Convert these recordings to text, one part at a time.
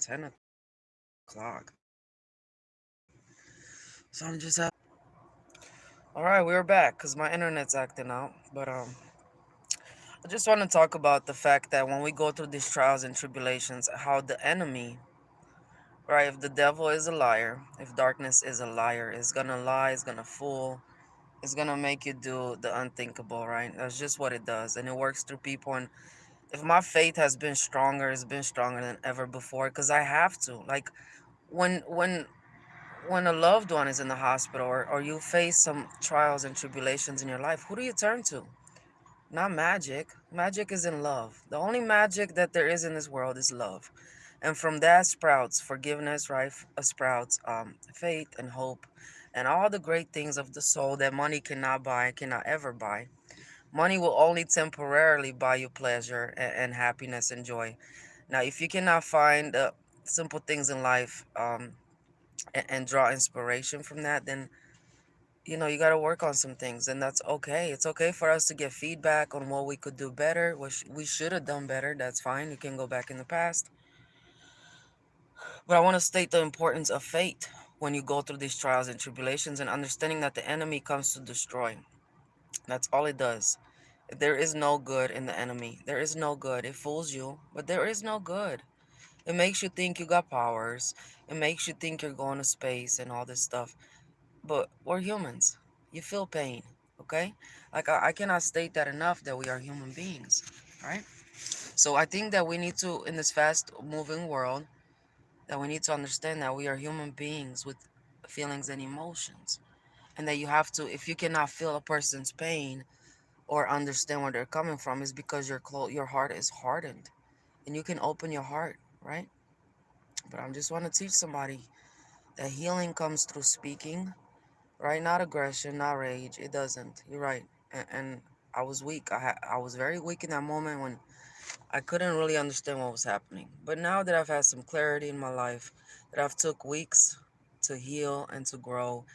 10 o'clock. So I'm just all right. We're back because my internet's acting out. But I just want to talk about the fact that when we go through these trials and tribulations, how the enemy, right? If the devil is a liar, if darkness is a liar, it's gonna lie, it's gonna fool, it's gonna make you do the unthinkable, right? That's just what it does, and it works through people. And if my faith has been stronger, it's been stronger than ever before because I have to. Like when when when a loved one is in the hospital, or you face some trials and tribulations in your life, who do you turn to? Not magic. Magic is in love. The only magic that there is in this world is love. And from that sprouts forgiveness, right? Sprouts faith and hope and all the great things of the soul that money cannot buy, cannot ever buy. Money will only temporarily buy you pleasure and happiness and joy. Now, if you cannot find simple things in life and draw inspiration from that, then you got to work on some things, and that's okay. It's okay for us to get feedback on what we could do better, what we should have done better. That's fine. You can go back in the past. But I want to state the importance of faith when you go through these trials and tribulations, and understanding that the enemy comes to destroy. That's all it does. There is no good in the enemy. There is no good. It fools you, but there is no good. It makes you think you got powers. It makes you think you're going to space and all this stuff. But we're humans. You feel pain, okay? Like I cannot state that enough, that we are human beings, right? So I think that we need to, in this fast moving world, that we need to understand that we are human beings with feelings and emotions. And that you have to, if you cannot feel a person's pain or understand where they're coming from, is because your heart is hardened. And you can open your heart, right? But I just want to teach somebody that healing comes through speaking, right? Not aggression, not rage. It doesn't. You're right. And I was weak. I was very weak in that moment when I couldn't really understand what was happening. But now that I've had some clarity in my life, that I've took weeks to heal and to grow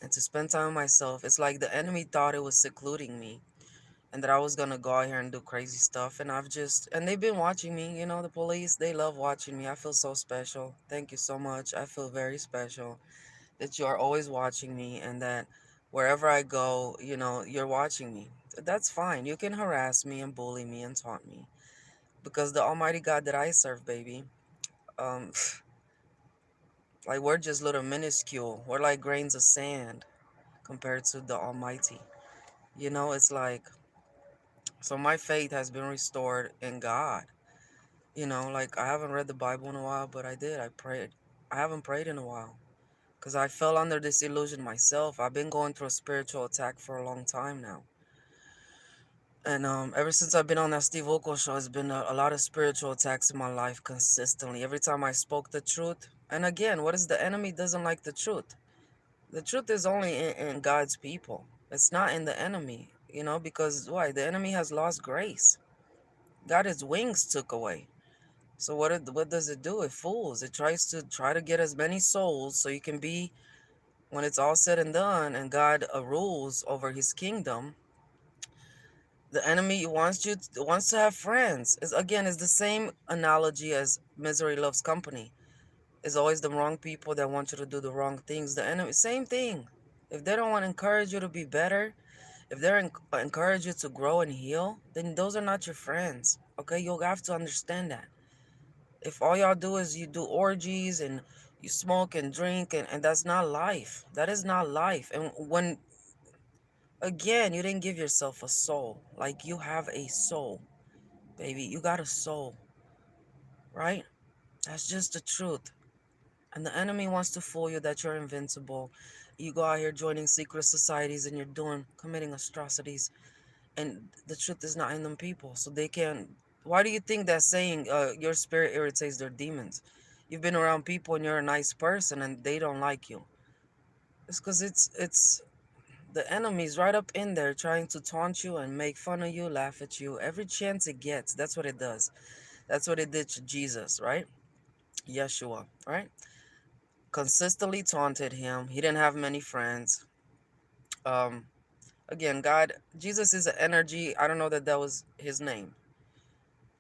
and to spend time with myself, it's like the enemy thought it was secluding me and that I was gonna go out here and do crazy stuff. And they've been watching me. The police, they love watching me. I feel so special. Thank you so much. I feel very special that you are always watching me, and that wherever I go, you're watching me. That's fine. You can harass me and bully me and taunt me, because the Almighty God that I serve, baby, um, like we're just little minuscule. We're like grains of sand compared to the Almighty. It's like, so my faith has been restored in God. Like I haven't read the Bible in a while, but I did. I prayed. I haven't prayed in a while, because I fell under this illusion myself. I've been going through a spiritual attack for a long time now. And ever since I've been on that Steve Oko show, it's been a lot of spiritual attacks in my life consistently. Every time I spoke the truth, and again, what is the enemy doesn't like the truth? The truth is only in God's people. It's not in the enemy, because why? The enemy has lost grace. God his wings took away. So what does it do? It fools. It tries to get as many souls so you can be, when it's all said and done and God rules over his kingdom. The enemy wants to have friends. It's the same analogy as misery loves company. It's always the wrong people that want you to do the wrong things. The enemy, same thing. If they don't want to encourage you to be better, if they encourage you to grow and heal, then those are not your friends. Okay, you'll have to understand that. If all y'all do is you do orgies and you smoke and drink, and that's not life. That is not life. And when, again, you didn't give yourself a soul. Like, you have a soul, baby. You got a soul, right? That's just the truth. And the enemy wants to fool you that you're invincible. You go out here joining secret societies and you're committing atrocities. And the truth is not in them people. So they can't. Why do you think that saying, your spirit irritates their demons? You've been around people and you're a nice person and they don't like you. It's because it's the enemy's right up in there trying to taunt you and make fun of you, laugh at you every chance it gets. That's what it does. That's what it did to Jesus, right? Yeshua, right? Consistently taunted him. He didn't have many friends. Um, Again, Jesus is an energy. I don't know that was his name.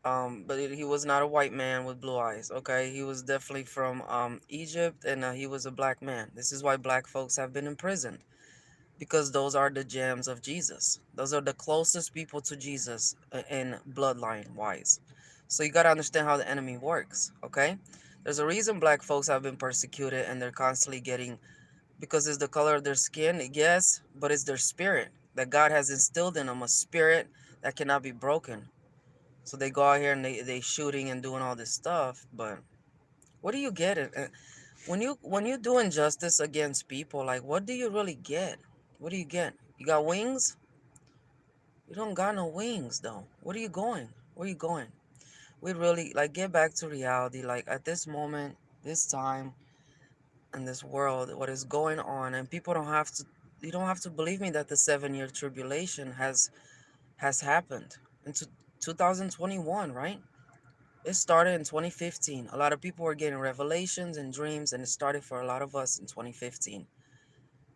He was not a white man with blue eyes. Okay, he was definitely from Egypt, and he was a black man. This is why black folks have been imprisoned, because those are the gems of Jesus. Those are the closest people to Jesus in bloodline wise. So you got to understand how the enemy works, okay? There's a reason black folks have been persecuted and they're constantly getting, because it's the color of their skin, yes, but it's their spirit that God has instilled in them, a spirit that cannot be broken. So they go out here and they shooting and doing all this stuff, but what do you get it? When you do injustice against people, like what do you really get? What do you get? You got wings? You don't got no wings though. What are you going? Where are you going? We really like get back to reality. Like at this moment, this time, in this world, what is going on, and people don't have to. You don't have to believe me that the 7 year tribulation has happened into 2021, right? It started in 2015. A lot of people were getting revelations and dreams, and it started for a lot of us in 2015.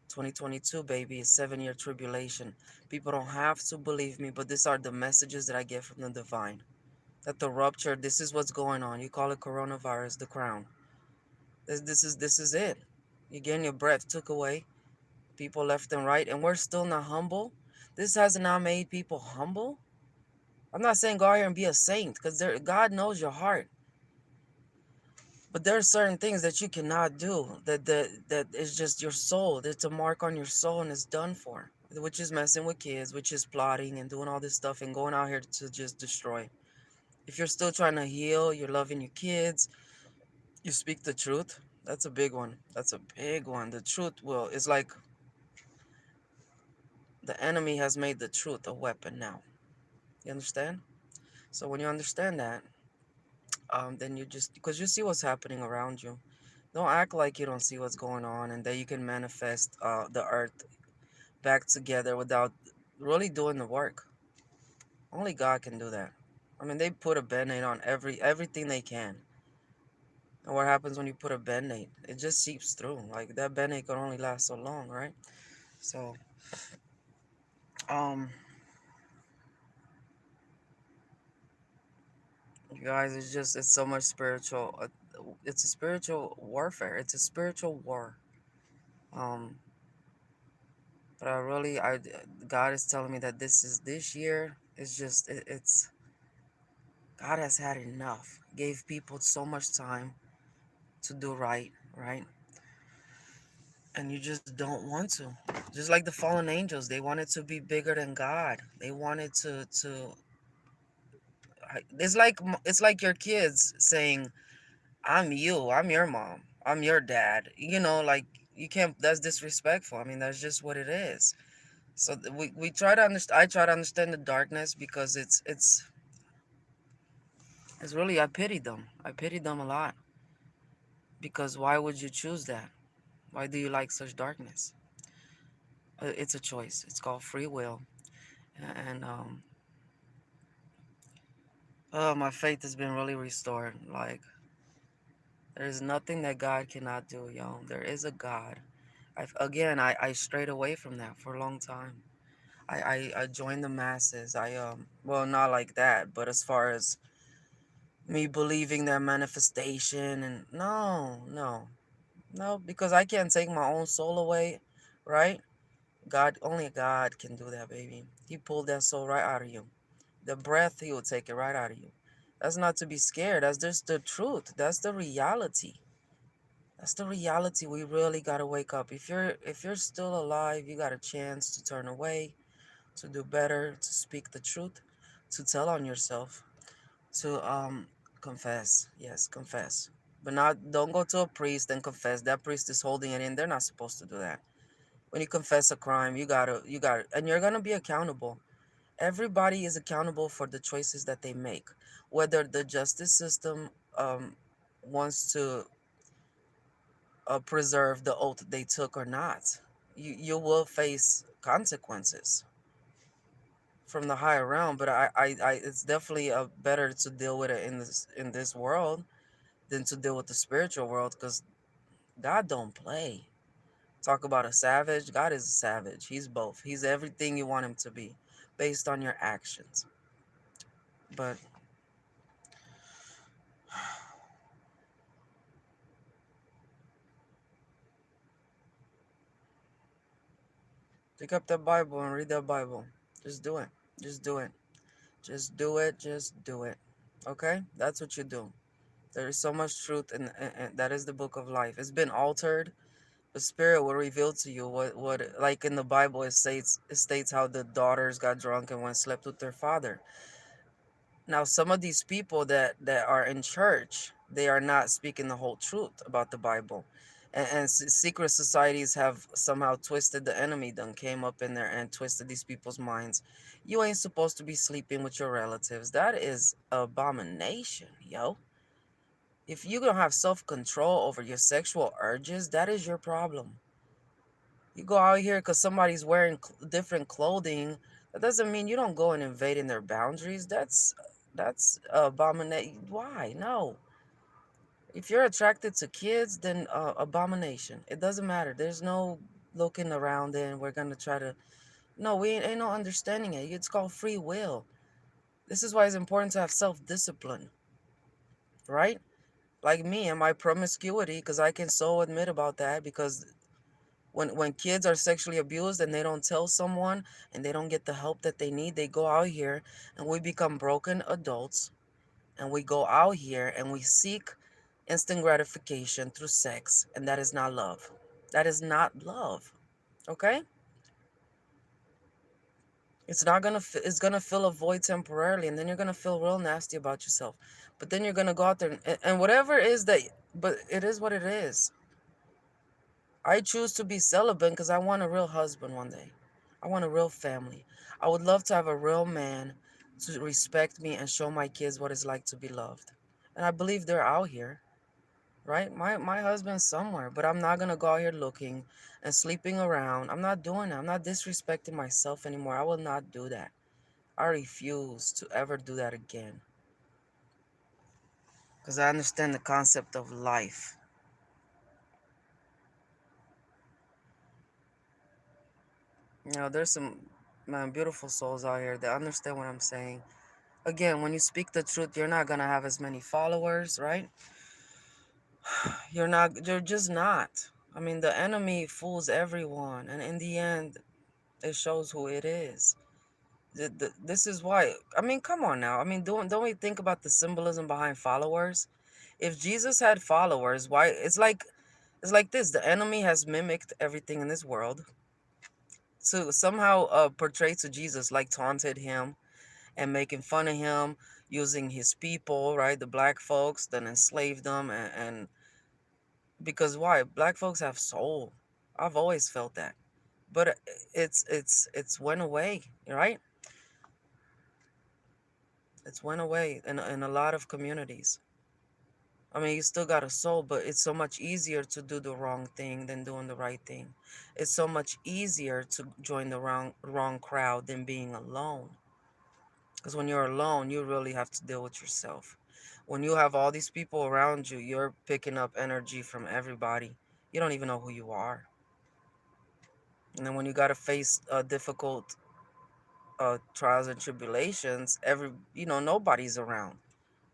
2022, baby, is 7 year tribulation. People don't have to believe me, but these are the messages that I get from the divine. That the rupture, this is what's going on. You call it coronavirus, the crown. This is it. You're getting your breath took away. People left and right, and we're still not humble. This has not made people humble. I'm not saying go out here and be a saint, because God knows your heart. But there are certain things that you cannot do. That is just your soul. It's a mark on your soul, and it's done for. Which is messing with kids, which is plotting and doing all this stuff and going out here to just destroy. If you're still trying to heal, you're loving your kids, you speak the truth. That's a big one. That's a big one. The truth will. It's like the enemy has made the truth a weapon now. You understand? So when you understand that, then you just, because you see what's happening around you. Don't act like you don't see what's going on and that you can manifest the earth back together without really doing the work. Only God can do that. I mean, they put a band-aid on everything they can. And what happens when you put a band-aid? It just seeps through. Like that band-aid can only last so long, right? So, um, you guys, it's so much spiritual. It's a spiritual warfare. It's a spiritual war. Um, but God is telling me that this year is just, it's, God has had enough. Gave people so much time to do right, right? And you just don't want to. Just like the fallen angels, they wanted to be bigger than God. They wanted to. It's like your kids saying, "I'm you. I'm your mom. I'm your dad." Like you can't. That's disrespectful. I mean, that's just what it is. So we try to understand. I try to understand the darkness because it's really, I pity them. I pity them a lot, because why would you choose that? Why do you like such darkness? It's a choice. It's called free will. And oh, my faith has been really restored. Like there is nothing that God cannot do, yo. There is a God. I strayed away from that for a long time. I joined the masses. Well, not like that, but as far as me believing that manifestation, and no, because I can't take my own soul away, right? Only God can do that, baby. He pulled that soul right out of you. The breath, he will take it right out of you. That's not to be scared. That's just the truth. That's the reality. That's the reality. We really gotta wake up. If you're still alive, you got a chance to turn away, to do better, to speak the truth, to tell on yourself, to confess. Yes, confess. But not don't go to a priest and confess. That priest is holding it in. They're not supposed to do that. When you confess a crime, you gotta, and you're gonna be accountable. Everybody is accountable for the choices that they make, whether the justice system wants to preserve the oath they took or not. You will face consequences from the higher realm, but it's definitely better to deal with it in this world than to deal with the spiritual world, because God don't play. Talk about a savage. God is a savage. He's both. He's everything you want him to be, based on your actions. But Pick up that Bible and read that Bible. Just do it. Just do it. Just do it. Just do it. Okay? That's what you do. There is so much truth, and that is the book of life. It's been altered. The Spirit will reveal to you what like in the Bible it states how the daughters got drunk and went slept with their father. Now, some of these people that are in church, they are not speaking the whole truth about the Bible, and secret societies have somehow twisted the enemy. Done came up in there and twisted these people's minds. You ain't supposed to be sleeping with your relatives. That is abomination, yo. If you don't have self control over your sexual urges, that is your problem. You go out here because somebody's wearing different clothing. That doesn't mean you don't go and invade in their boundaries. That's abomination. Why? No. If you're attracted to kids, then abomination. It doesn't matter. There's no looking around and we're gonna try to. No, we ain't no understanding it. It's called free will. This is why it's important to have self discipline, right? Like me and my promiscuity, because I can so admit about that. Because when kids are sexually abused and they don't tell someone and they don't get the help that they need, they go out here and we become broken adults, and we go out here and we seek instant gratification through sex, and that is not love. That is not love. Okay? It's gonna fill a void temporarily, and then you're gonna feel real nasty about yourself. But then you're gonna go out there and whatever it is that, but it is what it is. I choose to be celibate because I want a real husband one day. I want a real family. I would love to have a real man to respect me and show my kids what it's like to be loved. And I believe they're out here, right? My husband's somewhere, but I'm not gonna go out here looking and sleeping around. I'm not doing that. I'm not disrespecting myself anymore. I will not do that. I refuse to ever do that again. Because I understand the concept of life. There's some man beautiful souls out here that understand what I'm saying. Again, when you speak the truth, you're not gonna have as many followers, right? You're just not. I mean, the enemy fools everyone, and in the end, it shows who it is. This is why. I mean, come on now. I mean, don't we think about the symbolism behind followers? If Jesus had followers, why? It's like this. The enemy has mimicked everything in this world to somehow portray to Jesus, like taunted him and making fun of him, using his people, right? The black folks, then enslaved them, and because why? Black folks have soul. I've always felt that, but it's went away, right? It's went away in a lot of communities. I mean, you still got a soul, but it's so much easier to do the wrong thing than doing the right thing. It's so much easier to join the wrong crowd than being alone. Because when you're alone, you really have to deal with yourself. When you have all these people around you, you're picking up energy from everybody. You don't even know who you are. And then when you got to face difficult trials and tribulations, nobody's around.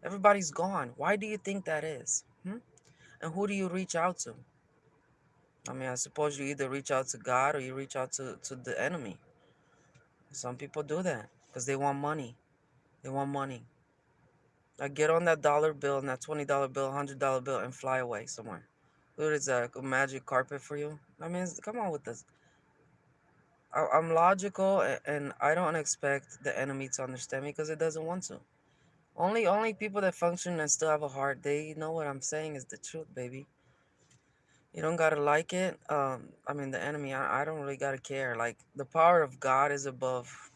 Everybody's gone. Why do you think that is? And who do you reach out to? I mean, I suppose you either reach out to God or you reach out to the enemy. Some people do that because they want money. They want money. Like, get on that dollar bill and that $20 bill, $100 bill, and fly away somewhere. What is that? A magic carpet for you? I mean, come on with this. I'm logical, and I don't expect the enemy to understand me because it doesn't want to. Only people that function and still have a heart, they know what I'm saying is the truth, baby. You don't gotta like it. I mean, the enemy, I don't really gotta care. Like, the power of God is above.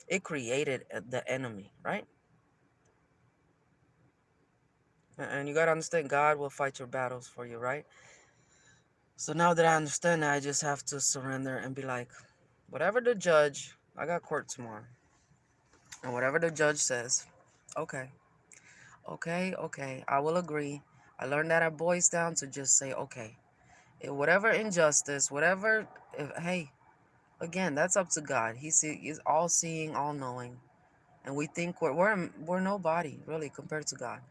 It created the enemy, right? And you gotta understand, God will fight your battles for you, right? So now that I understand that, I just have to surrender and be like, whatever the judge, I got court tomorrow, and whatever the judge says, okay, okay, I will agree. I learned that at Boys Down to just say, okay, whatever injustice, whatever, hey, again, that's up to God. He's all seeing, all knowing, and we think we're nobody really compared to God.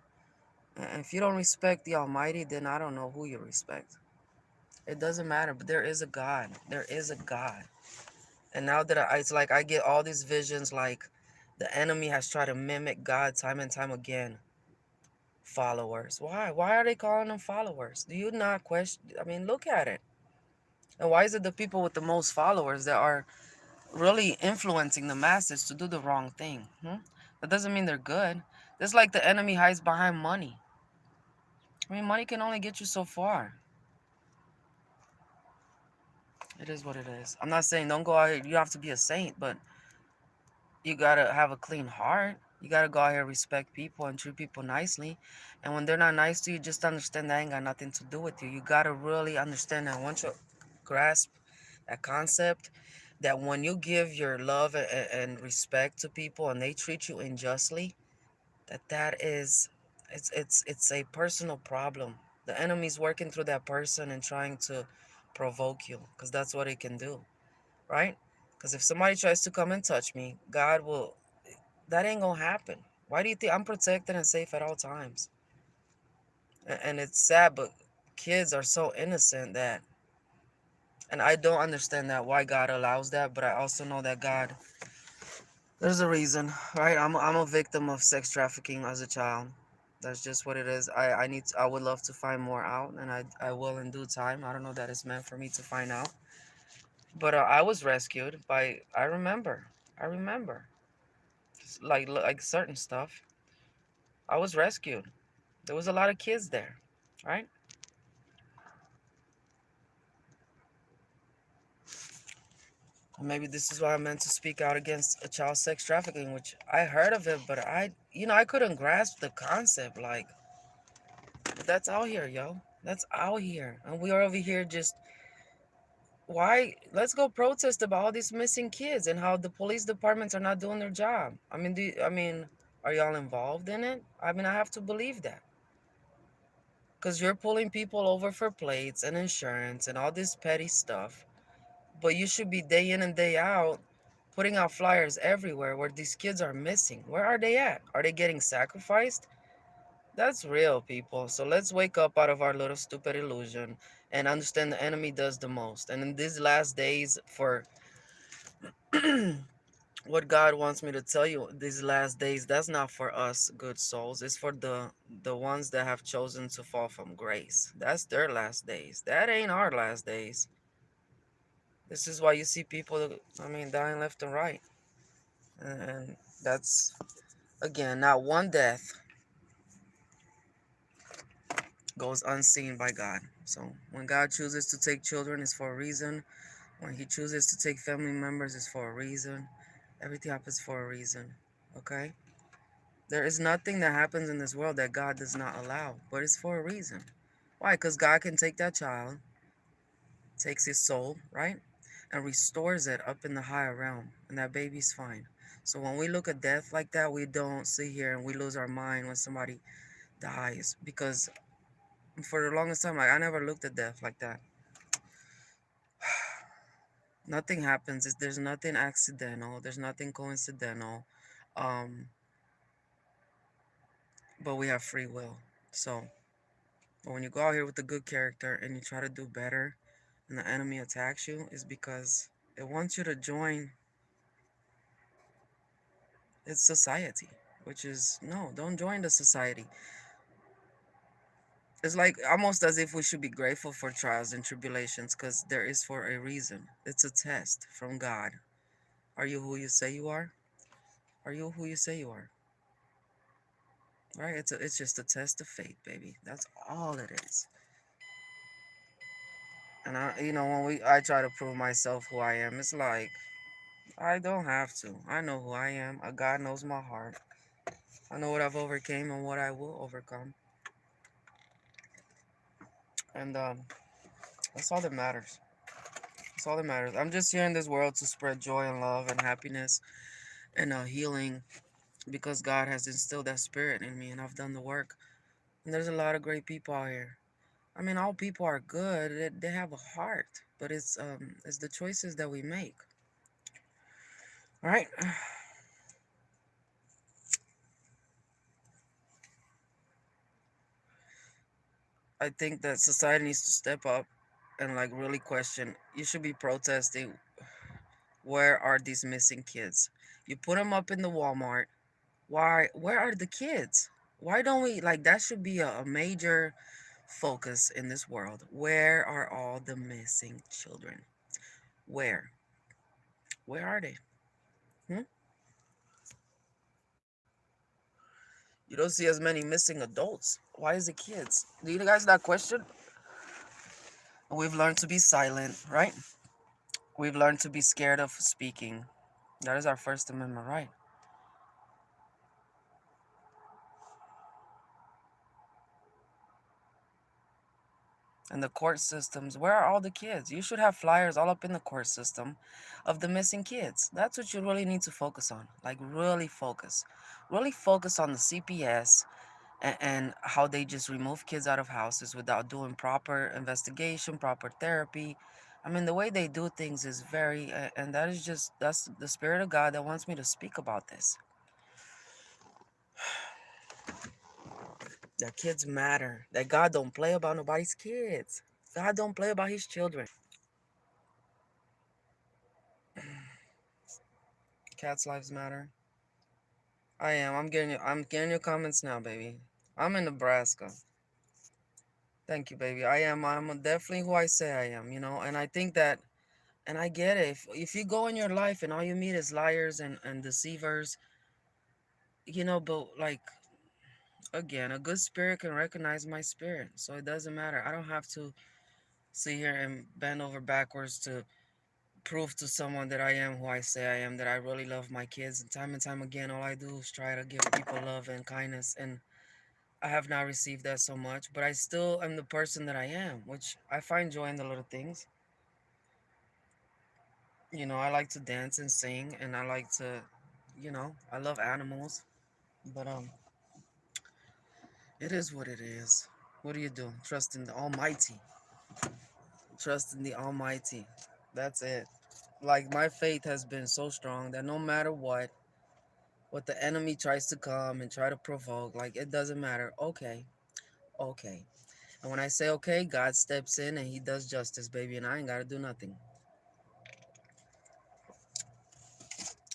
And if you don't respect the Almighty, then I don't know who you respect. It doesn't matter, but there is a God. There is a God. And now that it's like I get all these visions, like the enemy has tried to mimic God time and time again. Followers. Why? Why are they calling them followers? Do you not question? I mean, look at it. And why is it the people with the most followers that are really influencing the masses to do the wrong thing? That doesn't mean they're good. Just like the enemy hides behind money. I mean, money can only get you so far. It is what it is. I'm not saying don't go out here. You have to be a saint, but you gotta have a clean heart. You gotta go out here, respect people, and treat people nicely. And when they're not nice to you, just understand that ain't got nothing to do with you. You gotta really understand that. Once you grasp that concept, that when you give your love and respect to people and they treat you unjustly, that is, it's a personal problem. The enemy's working through that person and trying to provoke you, because that's what it can do, right? Because if somebody tries to come and touch me, God will, that ain't gonna happen. Why do you think I'm protected and safe at all times? And it's sad, but kids are so innocent that, and I don't understand that why God allows that, but I also know that God, there's a reason, right? I'm a victim of sex trafficking as a child. That's just what it is. I would love to find more out, and I will in due time. I don't know that it's meant for me to find out, but I was rescued by, I remember like certain stuff. I was rescued. There was a lot of kids there, right? Maybe this is why I meant to speak out against a child sex trafficking, which I heard of it, but I couldn't grasp the concept. Like, that's out here, yo. That's out here, and we are over here just, why? Let's go protest about all these missing kids and how the police departments are not doing their job. I mean, are y'all involved in it? I mean, I have to believe that. Because you're pulling people over for plates and insurance and all this petty stuff. But you should be day in and day out putting out flyers everywhere where these kids are missing. Where are they at? Are they getting sacrificed? That's real, people. So let's wake up out of our little stupid illusion and understand the enemy does the most. And in these last days, for what God wants me to tell you, these last days, that's not for us good souls. It's for the ones that have chosen to fall from grace. That's their last days. That ain't our last days. This is why you see people, I mean, dying left and right. And that's, again, not one death goes unseen by God. So when God chooses to take children, it's for a reason. When He chooses to take family members, it's for a reason. Everything happens for a reason. Okay? There is nothing that happens in this world that God does not allow, but it's for a reason. Why? Because God can take that child, takes his soul, right? And restores it up in the higher realm, and that baby's fine. So when we look at death like that, we don't sit here and we lose our mind when somebody dies. Because for the longest time, like, I never looked at death like that. Nothing happens. There's nothing accidental. There's nothing coincidental. Um, but we have free will. So when you go out here with a good character and you try to do better, and the enemy attacks you, is because it wants you to join its society. Which is, no, don't join the society. It's like almost as if we should be grateful for trials and tribulations, because there is for a reason. It's a test from God. Are you who you say you are? Are you who you say you are? Right? It's just a test of faith, baby. That's all it is. And when I try to prove myself who I am, it's like I don't have to. I know who I am. God knows my heart. I know what I've overcame and what I will overcome. And that's all that matters. That's all that matters. I'm just here in this world to spread joy and love and happiness and healing, because God has instilled that spirit in me and I've done the work. And there's a lot of great people out here. I mean, all people are good. They have a heart, but it's the choices that we make. All right. I think that society needs to step up and like really question. You should be protesting. Where are these missing kids? You put them up in the Walmart. Why? Where are the kids? Why don't we like that? Should be a major focus in this world. Where are all the missing children? Where? Where are they? Hmm? You don't see as many missing adults. Why is it kids? Do you guys that question? We've learned to be silent, right? We've learned to be scared of speaking. That is our First Amendment right. And the court systems, where are all the kids? You should have flyers all up in the court system of the missing kids. That's what you really need to focus on. Like, really focus. Really focus on the CPS and how they just remove kids out of houses without doing proper investigation, proper therapy. I mean, the way they do things is very, and that is just, that's the Spirit of God that wants me to speak about this. That kids matter. That God don't play about nobody's kids. God don't play about his children. Cats' lives matter. I am. I'm getting your comments now, baby. I'm in Nebraska. Thank you, baby. I'm definitely who I say I am, and I think that and I get it. If you go in your life and all you meet is liars and deceivers, but like again, a good spirit can recognize my spirit. So it doesn't matter. I don't have to sit here and bend over backwards to prove to someone that I am who I say I am, that I really love my kids. And time again, all I do is try to give people love and kindness. And I have not received that so much, but I still am the person that I am, which I find joy in the little things. I like to dance and sing, and I like to, I love animals. But it is what it is. What do you do? Trust in the Almighty. Trust in the Almighty. That's it. Like my faith has been so strong that no matter what the enemy tries to come and try to provoke, like it doesn't matter. Okay, okay. And when I say okay, God steps in and He does justice, baby, and I ain't gotta do nothing.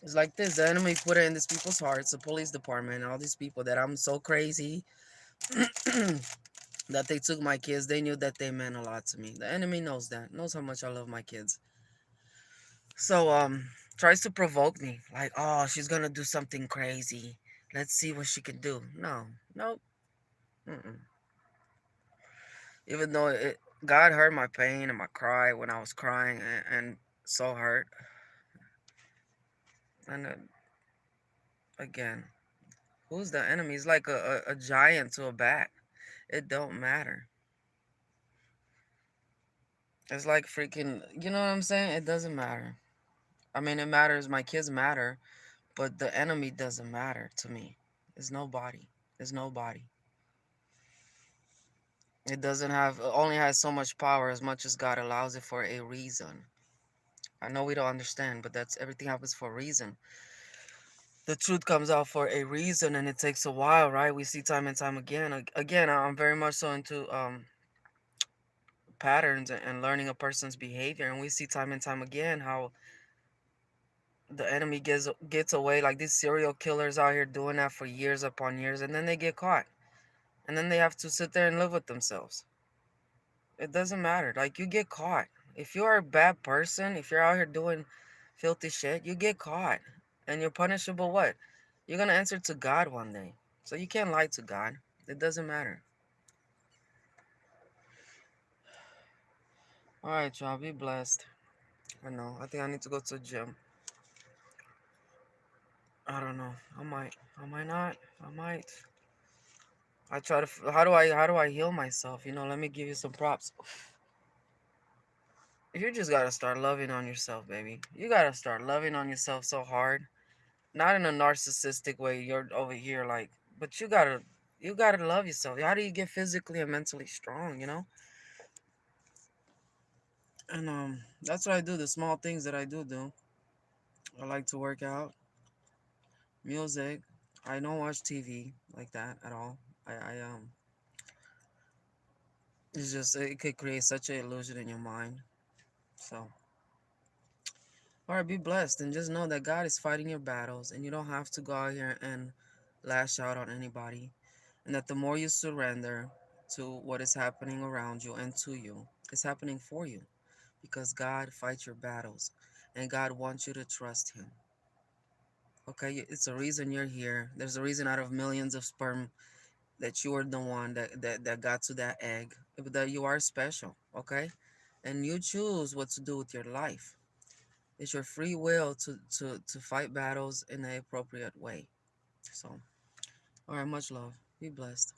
It's like this: the enemy put it in these people's hearts, the police department, and all these people that I'm so crazy that they took my kids. They knew that they meant a lot to me. The enemy knows that, knows how much I love my kids. So tries to provoke me, like, oh, she's gonna do something crazy. Let's see what she can do. No, nope. Mm-mm. Even though God heard my pain and my cry when I was crying and so hurt. And again, who's the enemy? It's like a giant to a bat. It don't matter. It's like freaking, you know what I'm saying? It doesn't matter. I mean, it matters. My kids matter, but the enemy doesn't matter to me. It's nobody. It's nobody. It doesn't have, it only has so much power as much as God allows it for a reason. I know we don't understand, but that's everything happens for a reason. The truth comes out for a reason, and it takes a while, right? We see time and time again. Again, I'm very much so into patterns and learning a person's behavior, and we see time and time again how the enemy gets away. Like these serial killers out here doing that for years upon years, and then they get caught, and then they have to sit there and live with themselves. It doesn't matter. Like you get caught. If you're a bad person, if you're out here doing filthy shit, you get caught, and you're punishable. What? You're gonna answer to God one day. So you can't lie to God. It doesn't matter. All right, y'all. Be blessed. I know. I think I need to go to the gym. I don't know. I might. I might not. I might. I try to. How do I heal myself? Let me give you some props. You just gotta start loving on yourself, baby. You gotta start loving on yourself so hard. Not in a narcissistic way. You're over here like, but you gotta love yourself. How do you get physically and mentally strong? And that's what I do. The small things that I do. I like to work out, music. I don't watch TV like that at all. I It's just it could create such an illusion in your mind. So, all right, be blessed and just know that God is fighting your battles, and you don't have to go out here and lash out on anybody. And that the more you surrender to what is happening around you and to you, it's happening for you because God fights your battles, and God wants you to trust Him. Okay, it's a reason you're here. There's a reason out of millions of sperm that you are the one that got to that egg. That you are special. Okay, and you choose what to do with your life. It's your free will to fight battles in the appropriate way. So, all right, much love. Be blessed.